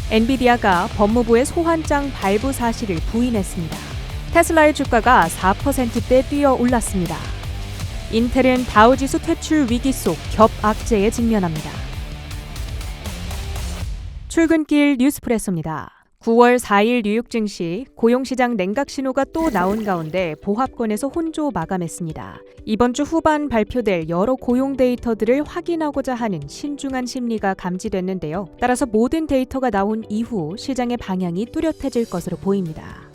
엔비디아가 법무부의 소환장 발부 사실을 부인했습니다. 테슬라의 주가가 4%대 뛰어 올랐습니다. 인텔은 다우지수 퇴출 위기 속 겹악재에 직면합니다. 출근길 뉴스프레소입니다. 9월 4일 뉴욕 증시 고용시장 냉각 신호가 또 나온 가운데 보합권에서 혼조 마감했습니다. 이번 주 후반 발표될 여러 고용 데이터들을 확인하고자 하는 신중한 심리가 감지됐는데요. 따라서 모든 데이터가 나온 이후 시장의 방향이 뚜렷해질 것으로 보입니다.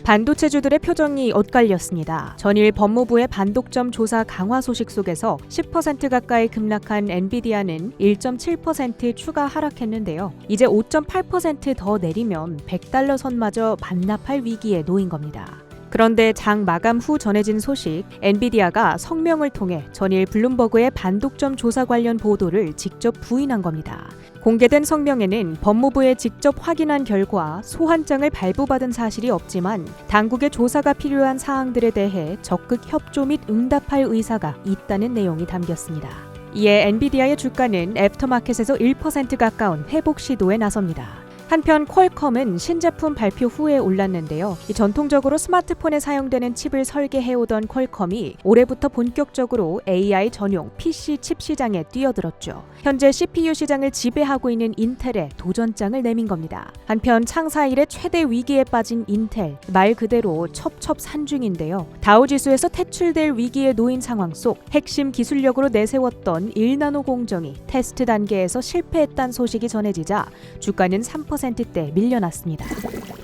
반도체주들의 표정이 엇갈렸습니다. 전일 법무부의 반독점 조사 강화 소식 속에서 10% 가까이 급락한 엔비디아는 1.7% 추가 하락했는데요. 이제 5.8% 더 내리면 $100 선마저 반납할 위기에 놓인 겁니다. 그런데 장 마감 후 전해진 소식, 엔비디아가 성명을 통해 전일 블룸버그의 반독점 조사 관련 보도를 직접 부인한 겁니다. 공개된 성명에는 법무부에 직접 확인한 결과 소환장을 발부받은 사실이 없지만 당국의 조사가 필요한 사항들에 대해 적극 협조 및 응답할 의사가 있다는 내용이 담겼습니다. 이에 엔비디아의 주가는 애프터마켓에서 1% 가까운 회복 시도에 나섭니다. 한편 퀄컴은 신제품 발표 후에 올랐는데요. 전통적으로 스마트폰에 사용되는 칩을 설계해오던 퀄컴이 올해부터 본격적으로 AI 전용 PC 칩 시장에 뛰어들었죠. 현재 CPU 시장을 지배하고 있는 인텔에 도전장을 내민 겁니다. 한편 창사 이래 최대 위기에 빠진 인텔, 말 그대로 첩첩산중인데요. 다우지수에서 퇴출될 위기에 놓인 상황 속 핵심 기술력으로 내세웠던 1나노 공정이 테스트 단계에서 실패했다는 소식이 전해지자 주가는 3%대 밀려났습니다.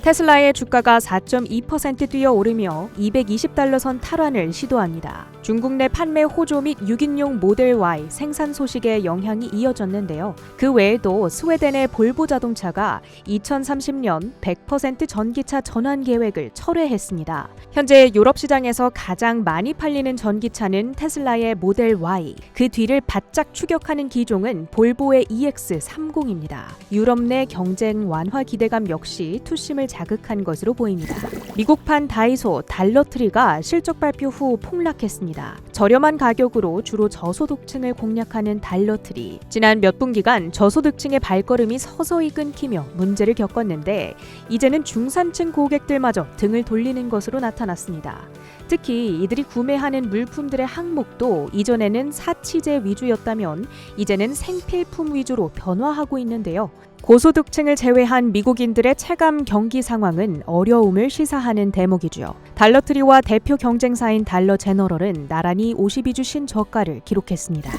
테슬라의 주가가 4.2% 뛰어오르며 $220 선 탈환을 시도합니다. 중국 내 판매 호조 및 6인용 모델 Y 생산 소식에 영향이 이어졌는데요. 그 외에도 스웨덴의 볼보 자동차가 2030년 100% 전기차 전환 계획을 철회했습니다. 현재 유럽 시장에서 가장 많이 팔리는 전기차는 테슬라의 모델 Y, 그 뒤를 바짝 추격하는 기종은 볼보의 EX30입니다. 유럽 내 경쟁 완화 기대감 역시 투심을 자극한 것으로 보입니다. 미국판 다이소 달러트리가 실적 발표 후 폭락했습니다. 저렴한 가격으로 주로 저소득층을 공략하는 달러트리. 지난 몇 분기간 저소득층의 발걸음이 서서히 끊기며 문제를 겪었는데 이제는 중산층 고객들마저 등을 돌리는 것으로 나타났습니다. 특히 이들이 구매하는 물품들의 항목도 이전에는 사치제 위주였다면 이제는 생필품 위주로 변화하고 있는데요. 고소득층을 제외한 미국인들의 체감 경기 상황은 어려움을 시사하는 대목이죠. 달러트리와 대표 경쟁사인 달러 제너럴은 나란히 52주 신저가를 기록했습니다.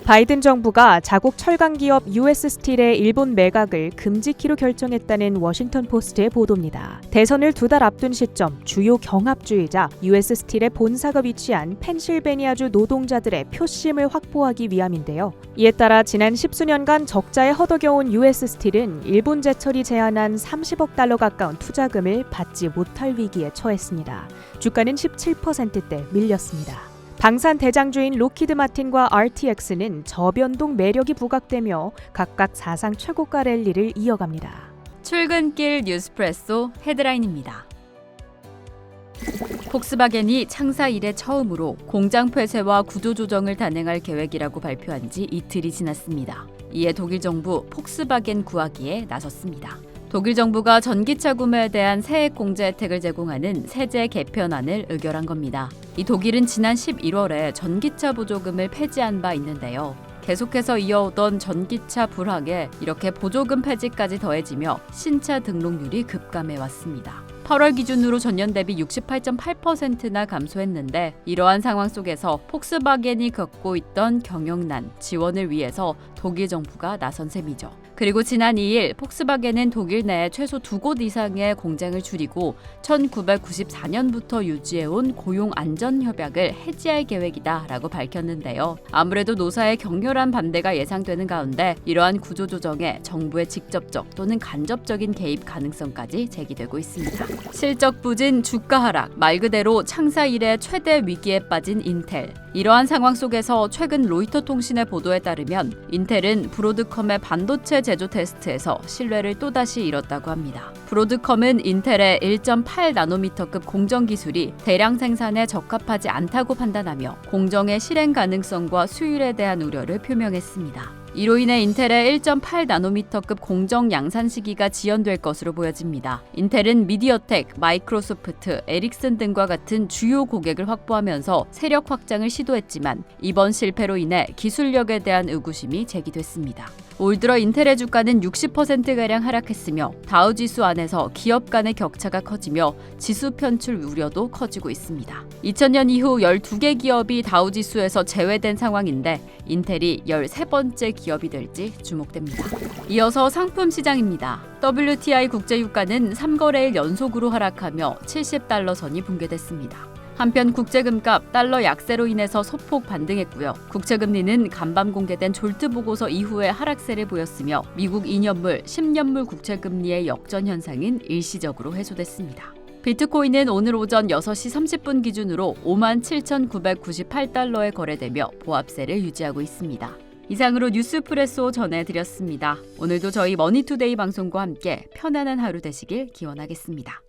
바이든 정부가 자국 철강 기업 US 스틸의 일본 매각을 금지키로 결정했다는 워싱턴 포스트의 보도입니다. 대선을 2달 앞둔 시점 주요 경합주이자 US 스틸의 본사가 위치한 펜실베니아주 노동자들의 표심을 확보하기 위함인데요. 이에 따라 지난 10수년간 적자에 허덕여온 US 스틸은 일본 제철이 제안한 $30억 가까운 투자금을 받지 못할 위기에 처했습니다. 주가는 17%대 밀렸습니다. 방산 대장주인 로키드 마틴과 RTX는 저변동 매력이 부각되며 각각 사상 최고가 랠리를 이어갑니다. 출근길 뉴스프레소 헤드라인입니다. 폭스바겐이 창사 이래 처음으로 공장 폐쇄와 구조조정을 단행할 계획이라고 발표한 지 이틀이 지났습니다. 이에 독일 정부 폭스바겐 구하기에 나섰습니다. 독일 정부가 전기차 구매에 대한 세액 공제 혜택을 제공하는 세제 개편안을 의결한 겁니다. 이 독일은 지난 11월에 전기차 보조금을 폐지한 바 있는데요. 계속해서 이어오던 전기차 불황에 이렇게 보조금 폐지까지 더해지며 신차 등록률이 급감해 왔습니다. 8월 기준으로 전년 대비 68.8%나 감소했는데 이러한 상황 속에서 폭스바겐이 겪고 있던 경영난 지원을 위해서 독일 정부가 나선 셈이죠. 그리고 지난 2일 폭스바겐은 독일 내에 최소 2곳 이상의 공장을 줄이고 1994년부터 유지해온 고용안전협약을 해지할 계획이다라고 밝혔는데요. 아무래도 노사의 격렬한 반대가 예상되는 가운데 이러한 구조조정에 정부의 직접적 또는 간접적인 개입 가능성까지 제기되고 있습니다. 실적 부진, 주가 하락, 말 그대로 창사 이래 최대 위기에 빠진 인텔. 이러한 상황 속에서 최근 로이터 통신의 보도에 따르면 인텔은 브로드컴의 반도체 제조 테스트에서 신뢰를 또다시 잃었다고 합니다. 브로드컴은 인텔의 1.8나노미터급 공정 기술이 대량 생산에 적합하지 않다고 판단하며 공정의 실행 가능성과 수율에 대한 우려를 표명했습니다. 이로 인해 인텔의 1.8나노미터급 공정 양산 시기가 지연될 것으로 보여집니다. 인텔은 미디어텍, 마이크로소프트, 에릭슨 등과 같은 주요 고객을 확보하면서 세력 확장을 시도했지만 이번 실패로 인해 기술력에 대한 의구심이 제기됐습니다. 올 들어 인텔의 주가는 60%가량 하락했으며 다우지수 안에서 기업 간의 격차가 커지며 지수 편출 우려도 커지고 있습니다. 2000년 이후 12개 기업이 다우지수에서 제외된 상황인데 인텔이 13번째 기업이 될지 주목됩니다. 이어서 상품 시장입니다. WTI 국제유가는 3거래일 연속으로 하락하며 70달러 선이 붕괴됐습니다. 한편 국제금값 달러 약세로 인해서 소폭 반등했고요. 국채금리는 간밤 공개된 졸트 보고서 이후에 하락세를 보였으며 미국 2년물, 10년물 국채금리의 역전 현상은 일시적으로 해소됐습니다. 비트코인은 오늘 오전 6시 30분 기준으로 57,998달러에 거래되며 보합세를 유지하고 있습니다. 이상으로 뉴스프레소 전해드렸습니다. 오늘도 저희 머니투데이 방송과 함께 편안한 하루 되시길 기원하겠습니다.